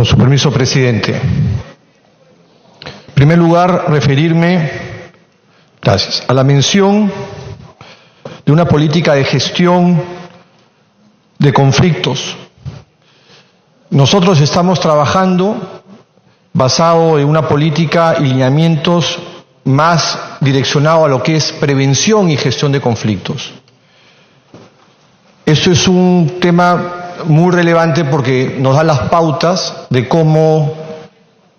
su permiso, presidente. En primer lugar, referirme, gracias, a la mención de una política de gestión de conflictos. Nosotros estamos trabajando basado en una política y lineamientos más direccionado a lo que es prevención y gestión de conflictos. Esto es un tema muy relevante porque nos da las pautas de cómo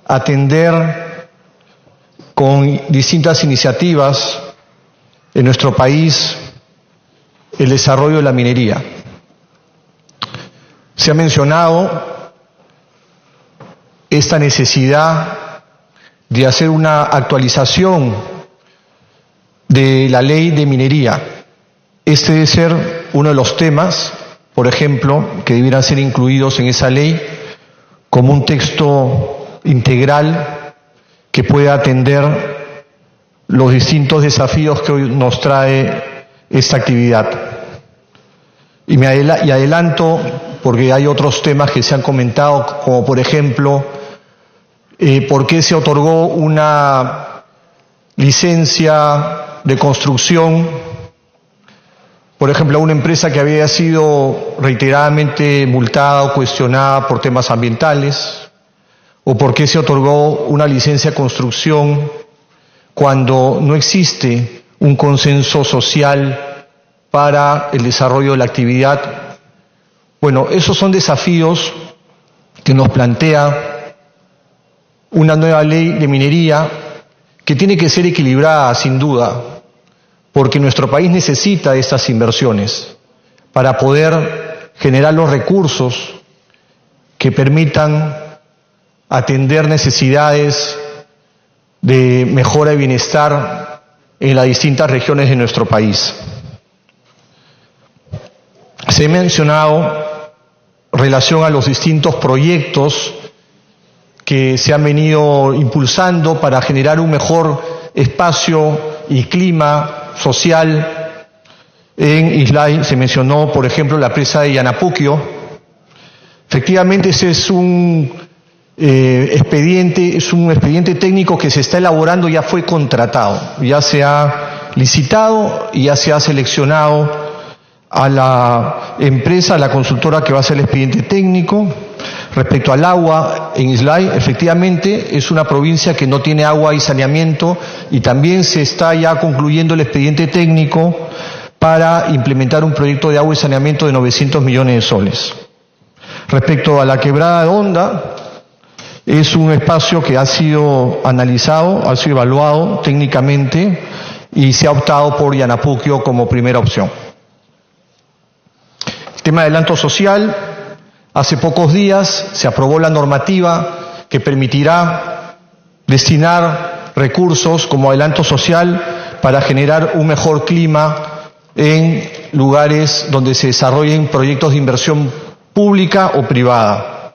atender con distintas iniciativas en nuestro país el desarrollo de la minería. Se ha mencionado esta necesidad de hacer una actualización de la ley de minería. Este debe ser uno de los temas, por ejemplo, que debieran ser incluidos en esa ley como un texto integral que pueda atender los distintos desafíos que hoy nos trae esta actividad. Y adelanto, porque hay otros temas que se han comentado, como por ejemplo, por qué se otorgó una licencia de construcción, por ejemplo, a una empresa que había sido reiteradamente multada o cuestionada por temas ambientales, o por qué se otorgó una licencia de construcción cuando no existe un consenso social para el desarrollo de la actividad. Bueno, esos son desafíos que nos plantea una nueva ley de minería que tiene que ser equilibrada, sin duda, porque nuestro país necesita estas inversiones para poder generar los recursos que permitan atender necesidades de mejora y bienestar en las distintas regiones de nuestro país. Se ha mencionado relación a los distintos proyectos que se han venido impulsando para generar un mejor espacio y clima social en Islay. Se mencionó, por ejemplo, la presa de Yanapuquio. Efectivamente, ese es un expediente técnico que se está elaborando, ya fue contratado, ya se ha licitado y ya se ha seleccionado a la empresa, a la consultora que va a hacer el expediente técnico. Respecto al agua en Islay, efectivamente es una provincia que no tiene agua y saneamiento, y también se está ya concluyendo el expediente técnico para implementar un proyecto de agua y saneamiento de 900 millones de soles. Respecto a la quebrada de Honda, es un espacio que ha sido analizado, ha sido evaluado técnicamente y se ha optado por Yanapuquio como primera opción. El tema de adelanto social, hace pocos días se aprobó la normativa que permitirá destinar recursos como adelanto social para generar un mejor clima en lugares donde se desarrollen proyectos de inversión pública o privada.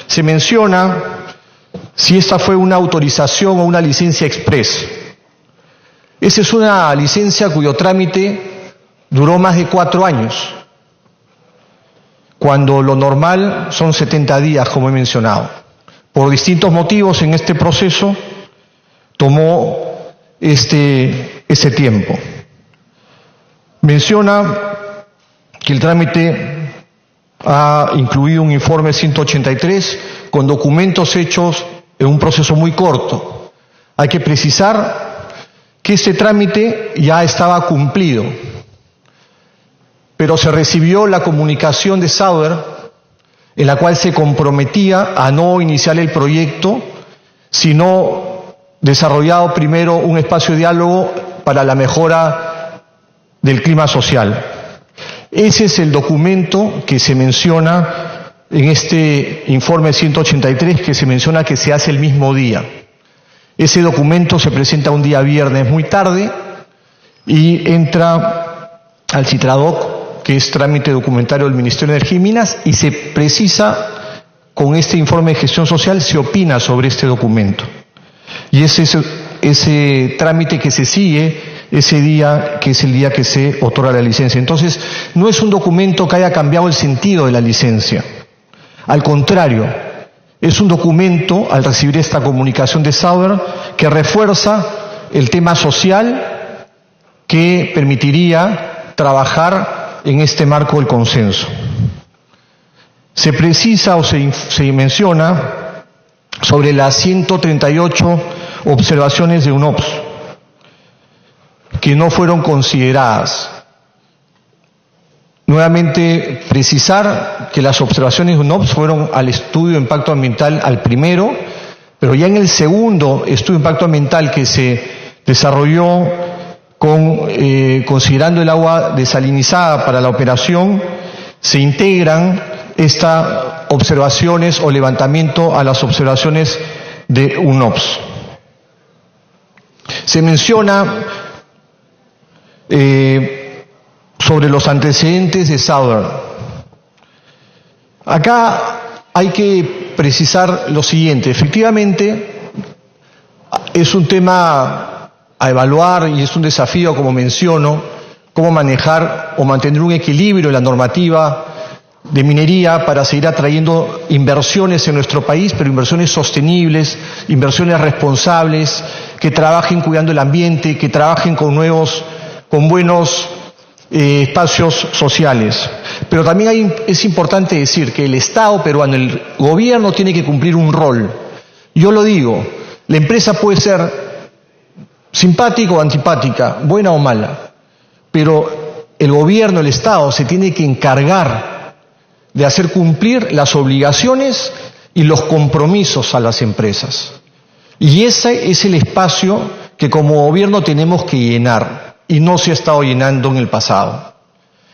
Se menciona si esta fue una autorización o una licencia express. Esa es una licencia cuyo trámite duró más de 4 años, cuando lo normal son 70 días, como he mencionado. Por distintos motivos en este proceso tomó ese tiempo. Menciona que el trámite ha incluido un informe 183 con documentos hechos en un proceso muy corto. Hay que precisar que este trámite ya estaba cumplido, pero se recibió la comunicación de Sauer en la cual se comprometía a no iniciar el proyecto, sino desarrollado primero un espacio de diálogo para la mejora del clima social. Ese es el documento que se menciona en este informe 183, que se menciona que se hace el mismo día. Ese documento se presenta un día viernes muy tarde y entra al CITRADOC, que es trámite documentario del Ministerio de Energía y Minas, y se precisa, con este informe de gestión social, se opina sobre este documento. Y ese trámite que se sigue ese día, que es el día que se otorga la licencia. Entonces, no es un documento que haya cambiado el sentido de la licencia. Al contrario, es un documento, al recibir esta comunicación de Sauer, que refuerza el tema social que permitiría trabajar en este marco del consenso. Se precisa o se menciona sobre las 138 observaciones de UNOPS que no fueron consideradas. Nuevamente, precisar que las observaciones de UNOPS fueron al estudio de impacto ambiental, al primero, pero ya en el segundo estudio de impacto ambiental que se desarrolló considerando el agua desalinizada para la operación, se integran estas observaciones o levantamiento a las observaciones de UNOPS. Se menciona sobre los antecedentes de Sauer. Acá hay que precisar lo siguiente. Efectivamente, es un tema a evaluar y es un desafío, como menciono, cómo manejar o mantener un equilibrio en la normativa de minería para seguir atrayendo inversiones en nuestro país, pero inversiones sostenibles, inversiones responsables, que trabajen cuidando el ambiente, que trabajen con buenos espacios sociales. Pero también es importante decir que el Estado peruano, el gobierno, tiene que cumplir un rol. Yo lo digo, la empresa puede ser simpática o antipática, buena o mala, pero el gobierno, el Estado, se tiene que encargar de hacer cumplir las obligaciones y los compromisos a las empresas. Y ese es el espacio que como gobierno tenemos que llenar, y no se ha estado llenando en el pasado.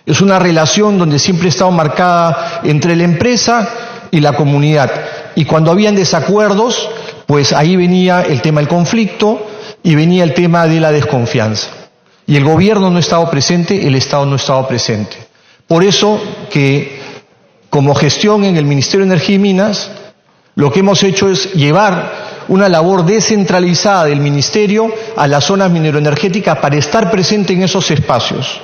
Es una relación donde siempre ha estado marcada entre la empresa y la comunidad. Y cuando habían desacuerdos, pues ahí venía el tema del conflicto y venía el tema de la desconfianza. Y el gobierno no estaba presente, el Estado no estaba presente. Por eso que como gestión en el Ministerio de Energía y Minas, lo que hemos hecho es llevar una labor descentralizada del Ministerio a las zonas mineroenergéticas para estar presente en esos espacios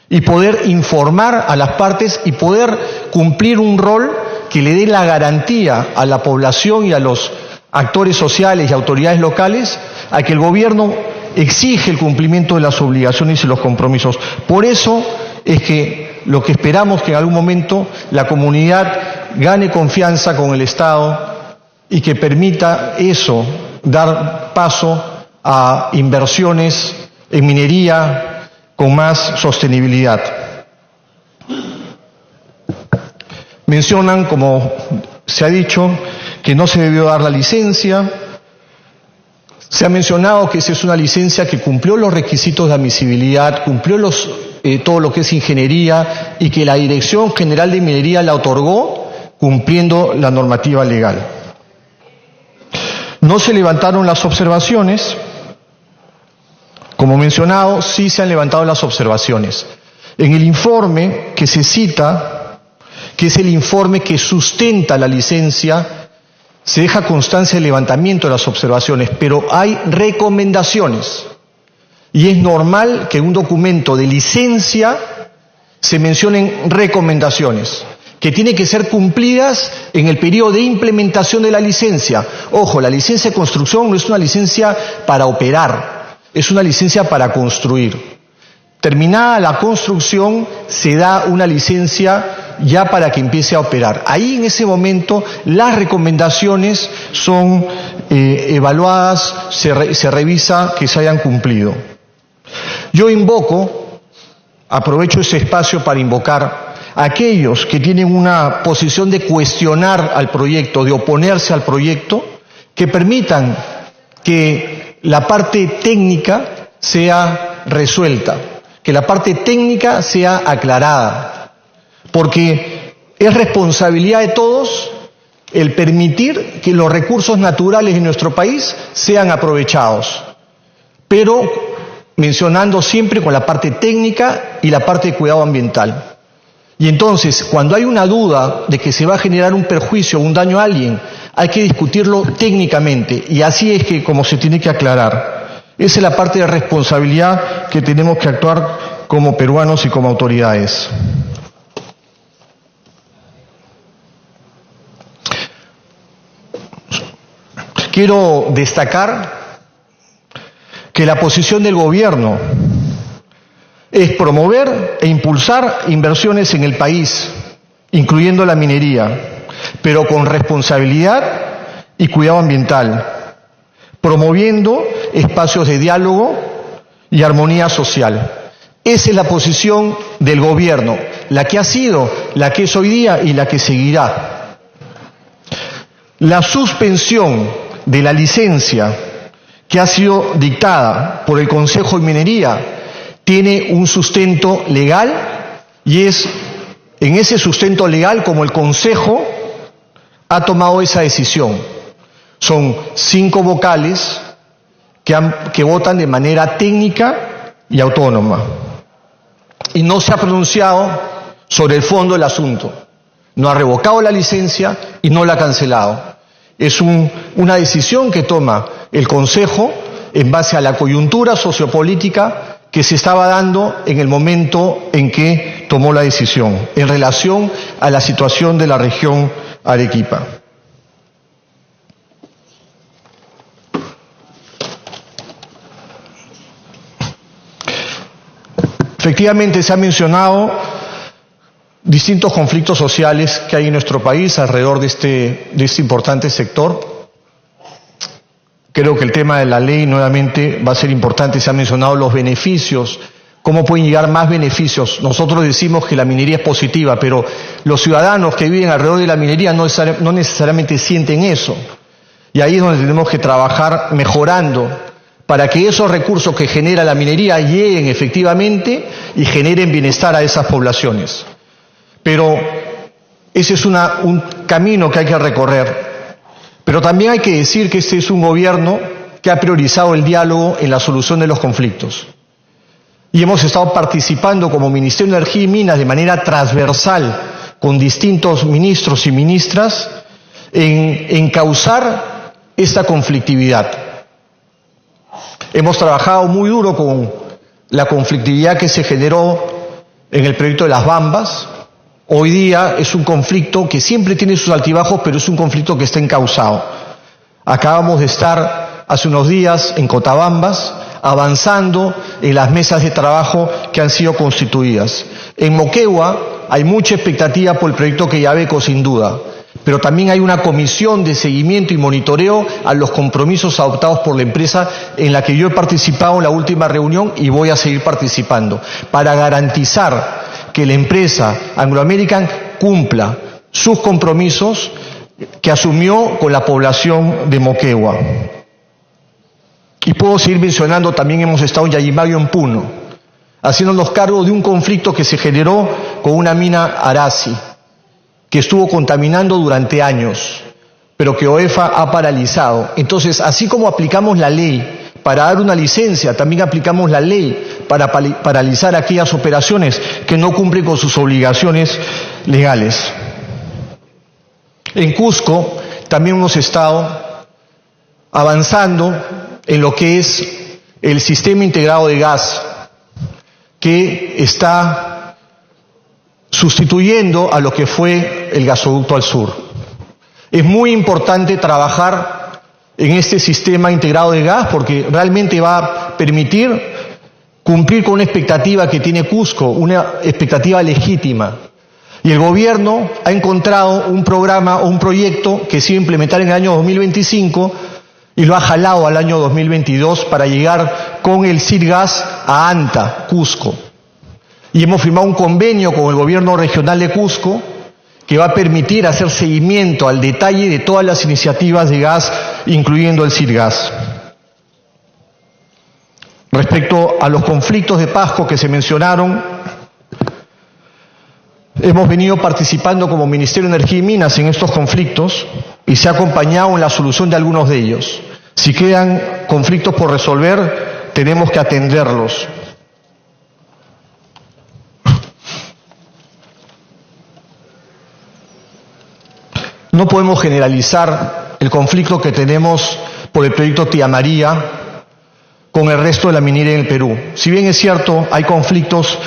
y poder informar a las partes y poder cumplir un rol que le dé la garantía a la población y a los actores sociales y autoridades locales a que el gobierno exige el cumplimiento de las obligaciones y los compromisos. Por eso es que lo que esperamos que en algún momento la comunidad gane confianza con el Estado y que permita eso, dar paso a inversiones en minería con más sostenibilidad. Mencionan, como se ha dicho, que no se debió dar la licencia. Se ha mencionado que esa es una licencia que cumplió los requisitos de admisibilidad, cumplió todo lo que es ingeniería y que la Dirección General de Minería la otorgó cumpliendo la normativa legal. No se levantaron las observaciones. Como mencionado, sí se han levantado las observaciones. En el informe que se cita, que es el informe que sustenta la licencia, se deja constancia del levantamiento de las observaciones, pero hay recomendaciones. Y es normal que en un documento de licencia se mencionen recomendaciones, que tienen que ser cumplidas en el periodo de implementación de la licencia. Ojo, la licencia de construcción no es una licencia para operar, es una licencia para construir. Terminada la construcción, se da una licencia ya para que empiece a operar. Ahí en ese momento las recomendaciones son evaluadas, se revisa que se hayan cumplido. Yo aprovecho ese espacio para invocar a aquellos que tienen una posición de cuestionar al proyecto, de oponerse al proyecto, que permitan que la parte técnica sea resuelta, que la parte técnica sea aclarada, porque es responsabilidad de todos el permitir que los recursos naturales de nuestro país sean aprovechados, pero mencionando siempre con la parte técnica y la parte de cuidado ambiental. Y entonces, cuando hay una duda de que se va a generar un perjuicio o un daño a alguien, hay que discutirlo técnicamente, y así es que como se tiene que aclarar. Esa es la parte de responsabilidad que tenemos que actuar como peruanos y como autoridades. quiero destacar que la posición del gobierno es promover e impulsar inversiones en el país, incluyendo la minería, pero con responsabilidad y cuidado ambiental, promoviendo espacios de diálogo y armonía social. Esa es la posición del gobierno, la que ha sido, la que es hoy día y la que seguirá. La suspensión de la licencia que ha sido dictada por el Consejo de Minería tiene un sustento legal y es en ese sustento legal como el Consejo ha tomado esa decisión. Son 5 vocales que votan de manera técnica y autónoma. Y no se ha pronunciado sobre el fondo del asunto. No ha revocado la licencia y no la ha cancelado. Es una decisión que toma el Consejo en base a la coyuntura sociopolítica que se estaba dando en el momento en que tomó la decisión, en relación a la situación de la región Arequipa. Efectivamente, se han mencionado distintos conflictos sociales que hay en nuestro país alrededor de este importante sector. Creo que el tema de la ley nuevamente va a ser importante. Se han mencionado los beneficios, cómo pueden llegar más beneficios. Nosotros decimos que la minería es positiva, pero los ciudadanos que viven alrededor de la minería no necesariamente sienten eso. Y ahí es donde tenemos que trabajar mejorando para que esos recursos que genera la minería lleguen efectivamente y generen bienestar a esas poblaciones. Pero ese es un camino que hay que recorrer. Pero también hay que decir que este es un gobierno que ha priorizado el diálogo en la solución de los conflictos. Y hemos estado participando como Ministerio de Energía y Minas de manera transversal con distintos ministros y ministras en encauzar esta conflictividad. Hemos trabajado muy duro con la conflictividad que se generó en el proyecto de Las Bambas. Hoy día es un conflicto que siempre tiene sus altibajos, pero es un conflicto que está encauzado. Acabamos de estar hace unos días en Cotabambas, avanzando en las mesas de trabajo que han sido constituidas. En Moquegua hay mucha expectativa por el proyecto Quellaveco, sin duda, pero también hay una comisión de seguimiento y monitoreo a los compromisos adoptados por la empresa en la que yo he participado en la última reunión y voy a seguir participando, para garantizar que la empresa Anglo American cumpla sus compromisos que asumió con la población de Moquegua. Y puedo seguir mencionando, también hemos estado en Yayimayo, en Puno, haciéndonos cargo de un conflicto que se generó con una mina Arazi, que estuvo contaminando durante años, pero que OEFA ha paralizado. Entonces, así como aplicamos la ley para dar una licencia, también aplicamos la ley para paralizar aquellas operaciones que no cumplen con sus obligaciones legales. En Cusco también hemos estado avanzando en lo que es el sistema integrado de gas, que está sustituyendo a lo que fue el gasoducto al sur. Es muy importante trabajar en este sistema integrado de gas porque realmente va a permitir cumplir con una expectativa que tiene Cusco, una expectativa legítima. Y el gobierno ha encontrado un programa o un proyecto que se iba a implementar en el año 2025 y lo ha jalado al año 2022 para llegar con el CIRGAS a Anta, Cusco. Y hemos firmado un convenio con el gobierno regional de Cusco que va a permitir hacer seguimiento al detalle de todas las iniciativas de gas, incluyendo el CIRGAS. Respecto a los conflictos de Pasco que se mencionaron, hemos venido participando como Ministerio de Energía y Minas en estos conflictos y se ha acompañado en la solución de algunos de ellos. Si quedan conflictos por resolver, tenemos que atenderlos. No podemos generalizar el conflicto que tenemos por el proyecto Tía María con el resto de la minería en el Perú. Si bien es cierto, hay conflictos,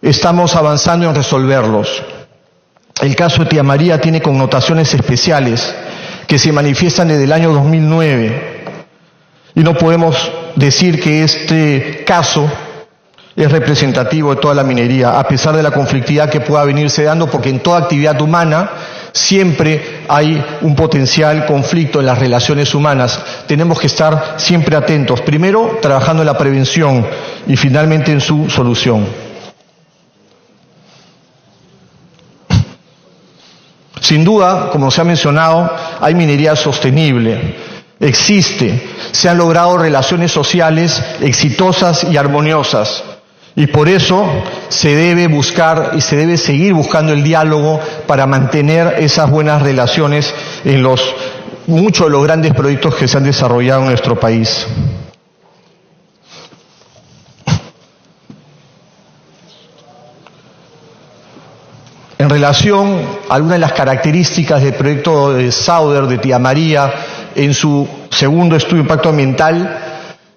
estamos avanzando en resolverlos. El caso de Tía María tiene connotaciones especiales que se manifiestan desde el año 2009. Y no podemos decir que este caso es representativo de toda la minería, a pesar de la conflictividad que pueda venirse dando, porque en toda actividad humana siempre hay un potencial conflicto en las relaciones humanas. Tenemos que estar siempre atentos, primero trabajando en la prevención y finalmente en su solución. Sin duda, como se ha mencionado, hay minería sostenible, existe, se han logrado relaciones sociales exitosas y armoniosas. Y por eso se debe buscar y se debe seguir buscando el diálogo para mantener esas buenas relaciones en muchos de los grandes proyectos que se han desarrollado en nuestro país. En relación a algunas de las características del proyecto de Sauder de Tía María, en su segundo estudio de impacto ambiental,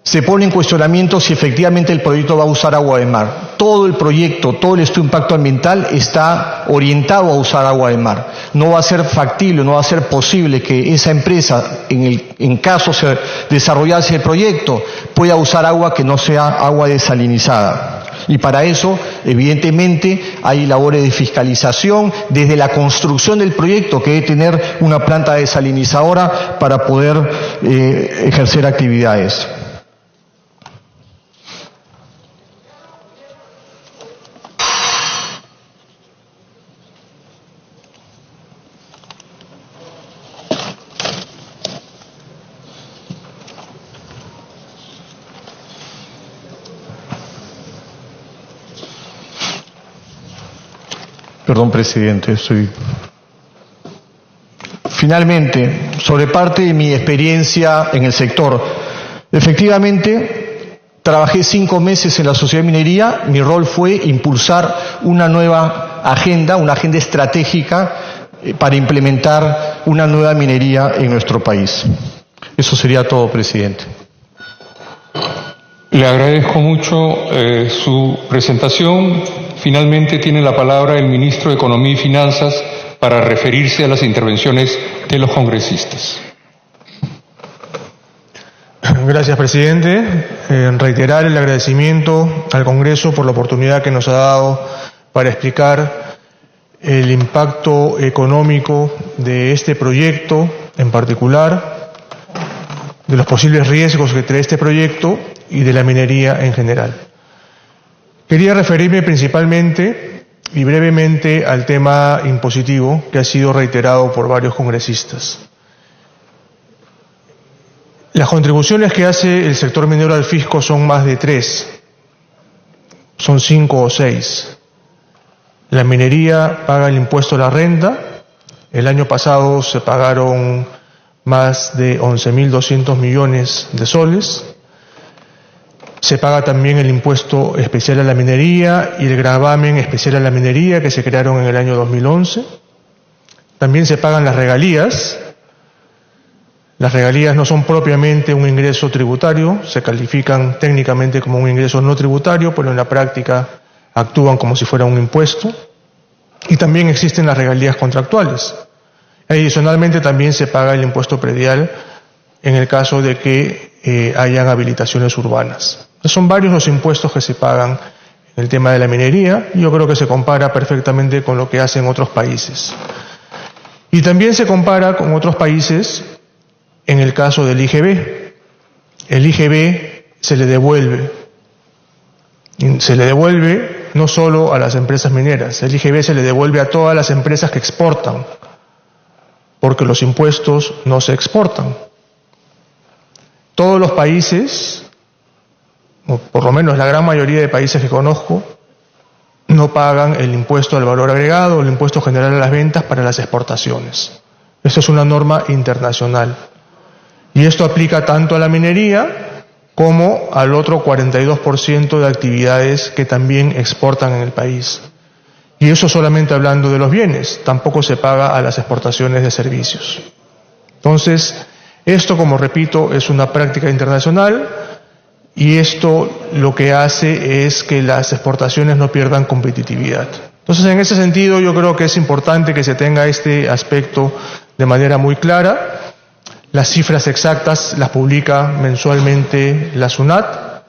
se pone en cuestionamiento si efectivamente el proyecto va a usar agua de mar. Todo el proyecto, todo el estudio de impacto ambiental está orientado a usar agua de mar. No va a ser factible, no va a ser posible que esa empresa, en caso se desarrollase el proyecto, pueda usar agua que no sea agua desalinizada. Y para eso, evidentemente, hay labores de fiscalización desde la construcción del proyecto, que debe tener una planta desalinizadora para poder ejercer actividades. Perdón, presidente, Finalmente, sobre parte de mi experiencia en el sector, efectivamente, trabajé 5 meses en la Sociedad de Minería. Mi rol fue impulsar una nueva agenda, una agenda estratégica para implementar una nueva minería en nuestro país. Eso sería todo, presidente. Le agradezco mucho su presentación. Finalmente tiene la palabra el ministro de Economía y Finanzas para referirse a las intervenciones de los congresistas. Gracias, presidente. Reiterar el agradecimiento al Congreso por la oportunidad que nos ha dado para explicar el impacto económico de este proyecto en particular, de los posibles riesgos que trae este proyecto y de la minería en general. Quería referirme principalmente y brevemente al tema impositivo que ha sido reiterado por varios congresistas. Las contribuciones que hace el sector minero al fisco son más de 3, son 5 o 6. La minería paga el impuesto a la renta. El año pasado se pagaron más de 11.200 millones de soles. Se paga también el impuesto especial a la minería y el gravamen especial a la minería que se crearon en el año 2011. También se pagan las regalías. Las regalías no son propiamente un ingreso tributario, se califican técnicamente como un ingreso no tributario, pero en la práctica actúan como si fuera un impuesto. Y también existen las regalías contractuales. Adicionalmente también se paga el impuesto predial en el caso de que hayan habilitaciones urbanas. Son varios los impuestos que se pagan en el tema de la minería. Yo creo que se compara perfectamente con lo que hacen otros países. Y también se compara con otros países en el caso del IGB. El IGB se le devuelve no solo a las empresas mineras, el IGB se le devuelve a todas las empresas que exportan, porque los impuestos no se exportan. Todos los países, o por lo menos la gran mayoría de países que conozco, no pagan el impuesto al valor agregado o el impuesto general a las ventas para las exportaciones. Esto es una norma internacional. Y esto aplica tanto a la minería como al otro 42% de actividades que también exportan en el país. Y eso solamente hablando de los bienes, tampoco se paga a las exportaciones de servicios. Entonces, esto, como repito, es una práctica internacional y esto lo que hace es que las exportaciones no pierdan competitividad. Entonces, en ese sentido, yo creo que es importante que se tenga este aspecto de manera muy clara. Las cifras exactas las publica mensualmente la SUNAT.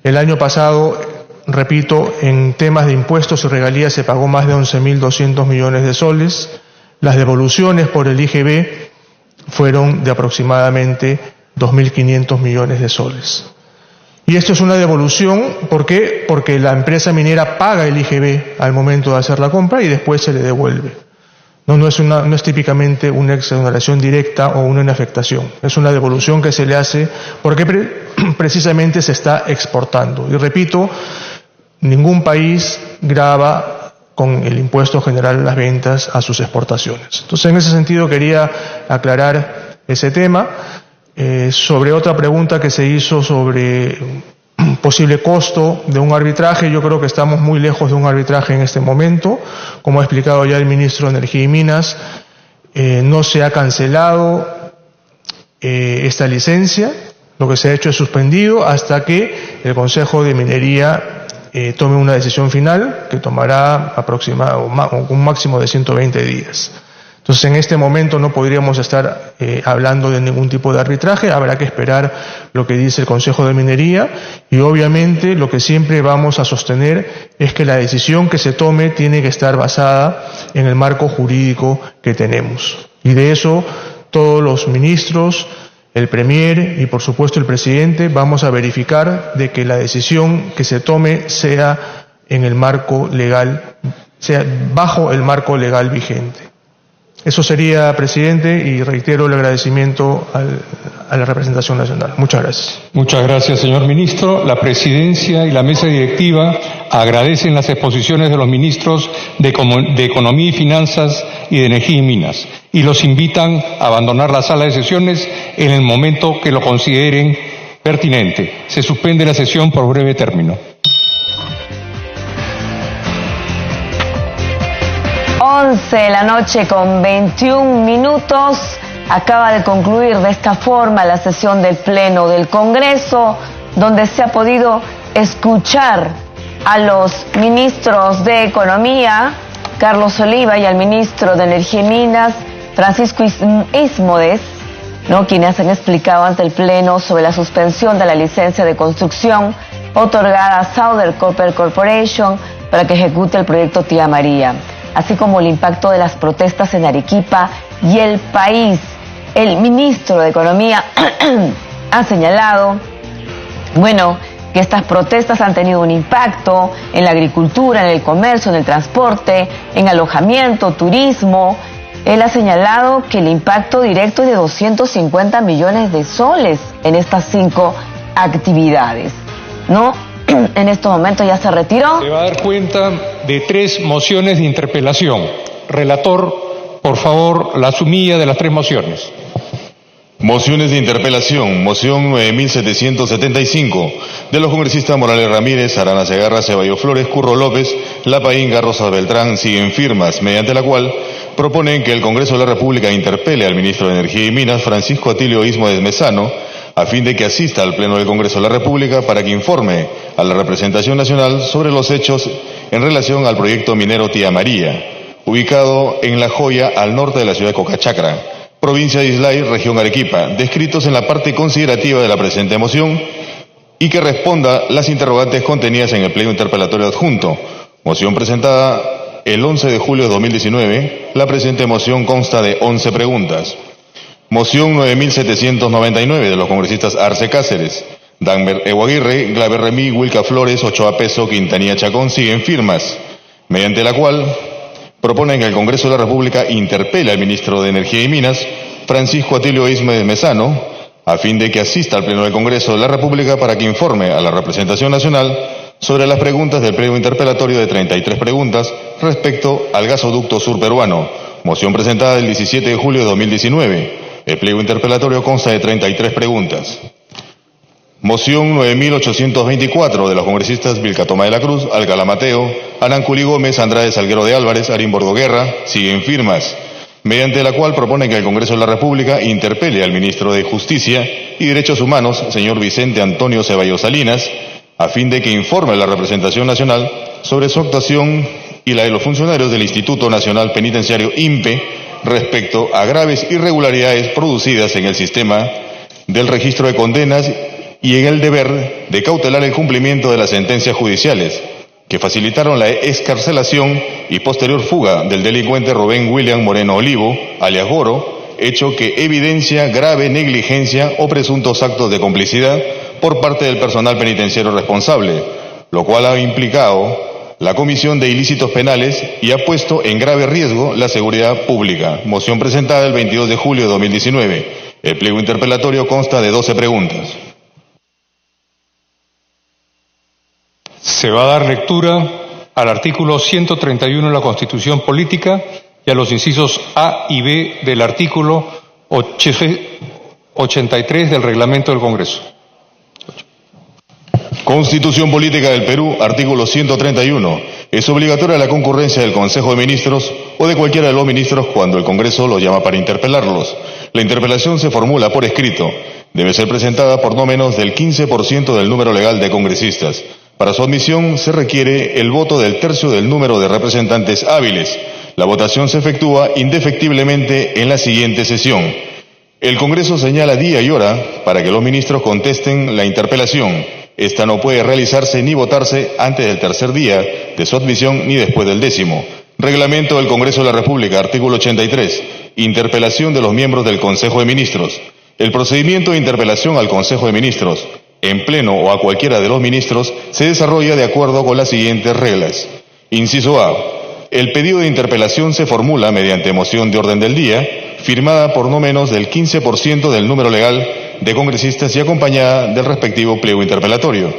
El año pasado, repito, en temas de impuestos y regalías se pagó más de 11.200 millones de soles. Las devoluciones por el IGB fueron de aproximadamente 2.500 millones de soles. Y esto es una devolución, ¿por qué? Porque la empresa minera paga el IGB al momento de hacer la compra y después se le devuelve. No es típicamente una exoneración directa o una inafectación. Es una devolución que se le hace porque precisamente se está exportando. Y repito, ningún país grava con el impuesto general a las ventas a sus exportaciones. Entonces, en ese sentido quería aclarar ese tema. Sobre otra pregunta que se hizo sobre posible costo de un arbitraje, yo creo que estamos muy lejos de un arbitraje en este momento. Como ha explicado ya el ministro de Energía y Minas, no se ha cancelado esta licencia, lo que se ha hecho es suspendido hasta que el Consejo de Minería tome una decisión final que tomará un máximo de 120 días. Entonces, en este momento no podríamos estar hablando de ningún tipo de arbitraje, habrá que esperar lo que dice el Consejo de Minería y obviamente lo que siempre vamos a sostener es que la decisión que se tome tiene que estar basada en el marco jurídico que tenemos. Y de eso todos los ministros, el Premier y por supuesto el Presidente vamos a verificar de que la decisión que se tome sea en el marco legal, sea bajo el marco legal vigente. Eso sería, presidente, y reitero el agradecimiento a la representación nacional. Muchas gracias. Muchas gracias, señor ministro. La presidencia y la mesa directiva agradecen las exposiciones de los ministros de Economía y Finanzas y de Energía y Minas y los invitan a abandonar la sala de sesiones en el momento que lo consideren pertinente. Se suspende la sesión por breve término. 11 de la noche con 21 minutos. Acaba de concluir de esta forma la sesión del Pleno del Congreso, donde se ha podido escuchar a los ministros de Economía, Carlos Oliva, y al ministro de Energía y Minas, Francisco Ismodes, quienes han explicado ante el Pleno sobre la suspensión de la licencia de construcción otorgada a Southern Copper Corporation para que ejecute el proyecto Tía María, así como el impacto de las protestas en Arequipa y el país. El ministro de Economía ha señalado, que estas protestas han tenido un impacto en la agricultura, en el comercio, en el transporte, en alojamiento, turismo. Él ha señalado que el impacto directo es de 250 millones de soles en estas 5 actividades, En estos momentos ya se retiró. Se va a dar cuenta de 3 mociones de interpelación. Relator, por favor, la sumilla de las 3 mociones. Mociones de interpelación. Moción 9775 de los congresistas Morales Ramírez, Arana Segarra, Ceballos Flores, Curro López, Lapainga, Rosas Beltrán siguen firmas, mediante la cual proponen que el Congreso de la República interpele al ministro de Energía y Minas, Francisco Atilio Ismodes Mesano, a fin de que asista al Pleno del Congreso de la República para que informe a la representación nacional sobre los hechos en relación al proyecto minero Tía María, ubicado en La Joya, al norte de la ciudad de Cocachacra, provincia de Islay, región Arequipa, descritos en la parte considerativa de la presente moción, y que responda las interrogantes contenidas en el pliego interpelatorio adjunto. Moción presentada el 11 de julio de 2019. La presente moción consta de 11 preguntas. Moción 9799 de los congresistas Arce Cáceres, Danber Eguaguirre, Glaber Remí, Wilca Flores, Ochoa Peso, Quintanilla Chacón siguen firmas, mediante la cual proponen que el Congreso de la República interpele al ministro de Energía y Minas, Francisco Atilio Ismodes Mesano, a fin de que asista al Pleno del Congreso de la República para que informe a la representación nacional sobre las preguntas del pliego interpelatorio de 33 preguntas respecto al gasoducto sur peruano. Moción presentada el 17 de julio de 2019. El pliego interpelatorio consta de 33 preguntas. Moción 9824 de los congresistas Vilca Toma de la Cruz, Alcalá Mateo, Ananculi Gómez, Andrade Salguero de Álvarez, Arimbordo Guerra, siguen firmas, mediante la cual propone que el Congreso de la República interpele al ministro de Justicia y Derechos Humanos, señor Vicente Antonio Ceballos Salinas, a fin de que informe a la representación nacional sobre su actuación y la de los funcionarios del Instituto Nacional Penitenciario INPE respecto a graves irregularidades producidas en el sistema del registro de condenas y en el deber de cautelar el cumplimiento de las sentencias judiciales, que facilitaron la excarcelación y posterior fuga del delincuente Rubén William Moreno Olivo, alias Goro, hecho que evidencia grave negligencia o presuntos actos de complicidad por parte del personal penitenciario responsable, lo cual ha implicado la comisión de ilícitos penales y ha puesto en grave riesgo la seguridad pública. Moción presentada el 22 de julio de 2019. El pliego interpelatorio consta de 12 preguntas. Se va a dar lectura al artículo 131 de la Constitución Política y a los incisos A y B del artículo 83 del Reglamento del Congreso. Constitución Política del Perú, artículo 131. Es obligatoria la concurrencia del Consejo de Ministros o de cualquiera de los ministros cuando el Congreso los llama para interpelarlos. La interpelación se formula por escrito. Debe ser presentada por no menos del 15% del número legal de congresistas. Para su admisión se requiere el voto del tercio del número de representantes hábiles. La votación se efectúa indefectiblemente en la siguiente sesión. El Congreso señala día y hora para que los ministros contesten la interpelación. Esta no puede realizarse ni votarse antes del tercer día de su admisión ni después del 10º. Reglamento del Congreso de la República, artículo 83. Interpelación de los miembros del Consejo de Ministros. El procedimiento de interpelación al Consejo de Ministros, en pleno o a cualquiera de los ministros, se desarrolla de acuerdo con las siguientes reglas. Inciso A. El pedido de interpelación se formula mediante moción de orden del día, firmada por no menos del 15% del número legal de congresistas y acompañada del respectivo pliego interpelatorio.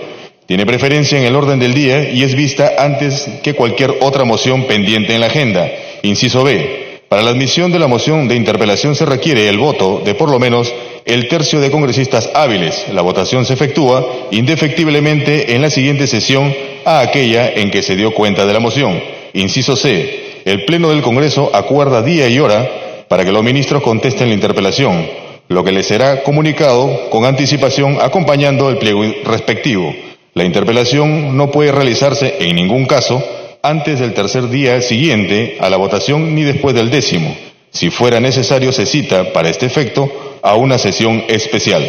Tiene preferencia en el orden del día y es vista antes que cualquier otra moción pendiente en la agenda. Inciso B. Para la admisión de la moción de interpelación se requiere el voto de por lo menos el tercio de congresistas hábiles. La votación se efectúa indefectiblemente en la siguiente sesión a aquella en que se dio cuenta de la moción. Inciso C. El Pleno del Congreso acuerda día y hora para que los ministros contesten la interpelación, lo que les será comunicado con anticipación acompañando el pliego respectivo. La interpelación no puede realizarse en ningún caso antes del tercer día siguiente a la votación ni después del 10º. Si fuera necesario, se cita para este efecto a una sesión especial.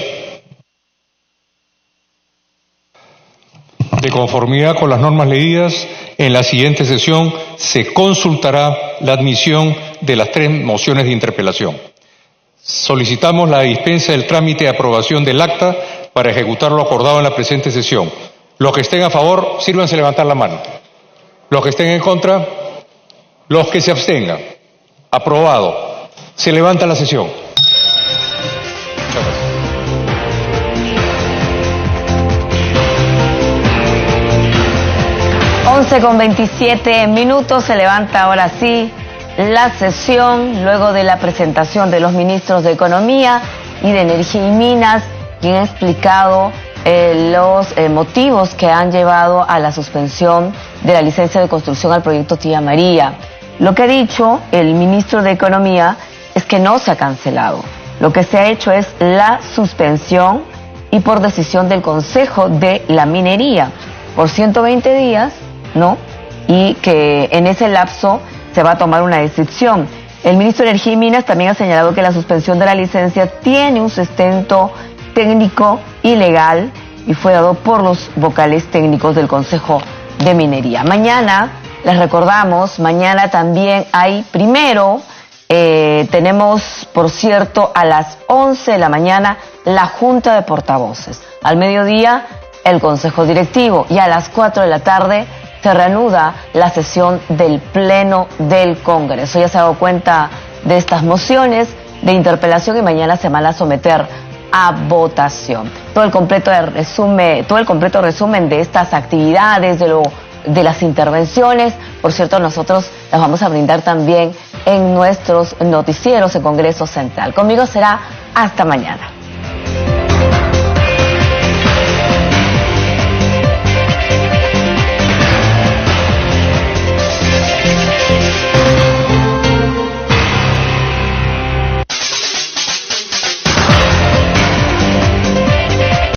De conformidad con las normas leídas, en la siguiente sesión se consultará la admisión de las 3 mociones de interpelación. Solicitamos la dispensa del trámite de aprobación del acta para ejecutar lo acordado en la presente sesión. Los que estén a favor, sírvanse levantar la mano. Los que estén en contra, los que se abstengan. Aprobado. Se levanta la sesión. Muchas gracias. 11:27 se levanta ahora sí la sesión luego de la presentación de los ministros de Economía y de Energía y Minas, quien ha explicado los motivos que han llevado a la suspensión de la licencia de construcción al proyecto Tía María. Lo que ha dicho el ministro de Economía es que no se ha cancelado. Lo que se ha hecho es la suspensión y por decisión del Consejo de la Minería por 120 días, ¿no? Y que en ese lapso se va a tomar una decisión. El ministro de Energía y Minas también ha señalado que la suspensión de la licencia tiene un sustento técnico y legal y fue dado por los vocales técnicos del Consejo de Minería. Mañana, les recordamos, mañana también hay primero, tenemos, por cierto, a las 11 de la mañana la Junta de Portavoces. Al mediodía, el Consejo Directivo y a las 4 de la tarde se reanuda la sesión del Pleno del Congreso. Ya se ha dado cuenta de estas mociones de interpelación y mañana se van a someter a votación. Todo el completo resumen de estas actividades, de las intervenciones, por cierto, nosotros las vamos a brindar también en nuestros noticieros en Congreso Central. Conmigo será hasta mañana.